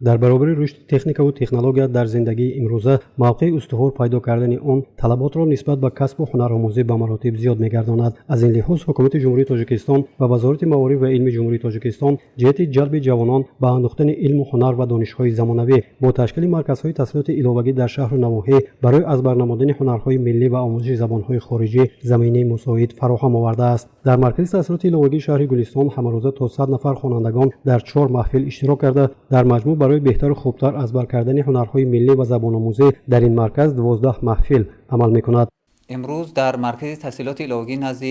در برابر رشد تکنیک و تکنولوژی در زندگی امروزه موقع استوار پیدا کردن آن طلبات را نسبت به کسب و هنرآموزی به مراتب زیاد می‌گرداند. از این لحاظ حکومت جمهوری تاجیکستان و وزارت معارف و علم جمهوری تاجیکستان جهت جلب جوانان به اندوختن علم و هنر و دانش‌های زمانوی با تشکیل مرکزهای تحصیلات علاوه‌ای در شهر و نواحی برای از برنمودن هنرهای ملی و آموزش زبان‌های خارجی زمینه مساعد فراهم آورده است. در مرکز تحصیلات علاوه‌ای شهر گلستان همروزه تا 100 نفر خوانندگان در 4 محفل اشتراک کرده در مجموع برای بهتر و خوبتر از بر کردن هنرهای ملی و زبان آموزی در این مرکز 12 محفل عمل می‌کند. امروز در مرکز تحصیلات علاوه‌ای نزد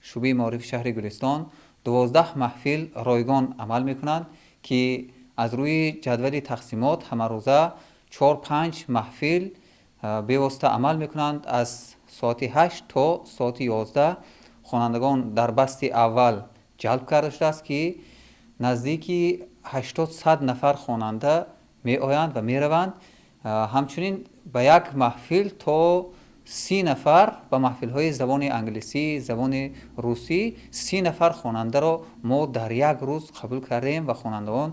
شعبه معارف شهر گلستان 12 محفل رایگان عمل می‌کنند که از روی جدول تقسیمات همروزه 4-5 محفل به واسطه عمل می‌کنند. از ساعت 8 تا ساعت 11 خوانندگان در بست اول جلب کرده شده است که نزدیکی 80-100 نفر خواننده می آیند و می روند. همچنین به یک محفل تا 30 نفر به محفل های زبان انگلیسی، زبان روسی 30 نفر خواننده را ما در یک روز قبول کردیم و خوانندگان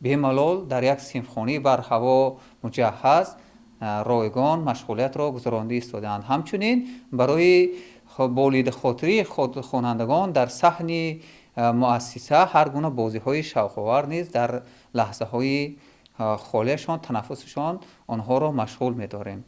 به ملال در یک سیمفونی بر هوا مجهز رایگان مشغولیت را گذرانده ایستادند. همچنین برای بولید خاطری خود خوانندگان در صحن مؤسسه هر گونه بازی‌های شوق‌آور نیز در لحظه‌های خالیشان تنفسشان آنها را مشغول می‌داریم.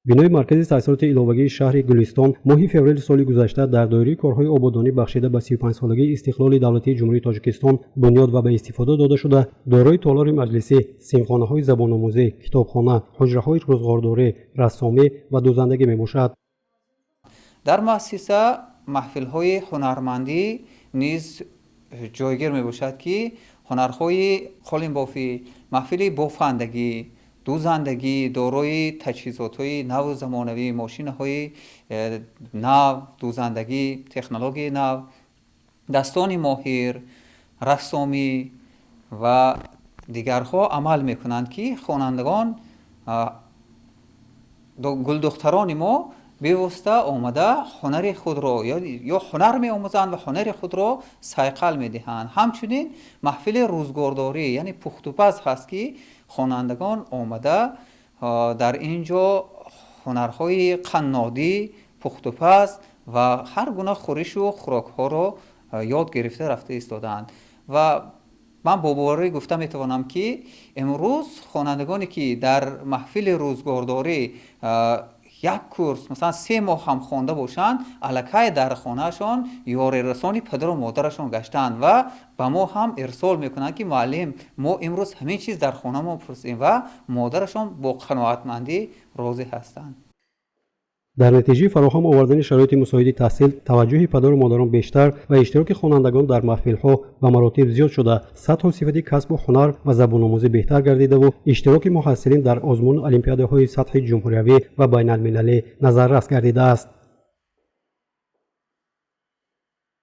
بینای مرکز تحصیلات علاوه‌ای شهر گلستان ماه فوریه سال گذشته در دایره کارهای آبادانی بخشیده به 35 سالگی استقلال دولتی جمهوری تاجیکستان بنیاد و به استفاده داده شده دارای تالار مجلسی، سیمخانه‌های زبان‌آموزی، کتابخانه، حجره‌های روزگارداری، رسامی و دوزندگی میباشد. در مؤسسه محفل‌های هنرمندی نیز جایگیر میباشد که هنرهای قالین بافی، محفل بافندگی، دوزندگی، دارای تجهیزات‌های نو زمانوی، ماشین‌های نو، دوزندگی، تکنولوژی نو، دستان ماهر، رسامی و دیگرها عمل میکنند که خوانندگان گلدختران ما به واسطه آمده هنر خود را یا هنر می آموزند و هنر خود را صیقل می دهند. همچنین محفل روزگارداری یعنی پخت و پز هست که خوانندگان آمده در اینجا هنرهای قنادی، پخت و پز و هر گونه خورش و خوراک ها را یاد گرفته رفته ایستادند. و من با باوری گفته میتوانم که امروز خوانندگانی که در محفل روزگارداری یک کورس مثلا 3 ماه هم خوانده باشند الکی در خانهشان یاری رسانی پدر و مادرشان گشتند و به ما هم ارسال میکنند که معلم ما امروز همین چیز در خانه ما پرسیم و مادرشان با قناعتمندی راضی هستند. در نتیجه فراهم آوردن شرایط مساعد تحصیل، توجه پدر و مادران بیشتر و اشتراک خوانندگان در محفل‌ها و مراتب زیاد شده، سطح و صفت کسب و هنر و زبان آموزی بهتر گردیده و اشتراک محصلین در آزمون المپیادهای سطح جمهوری و بین المللی نظررس گردیده است.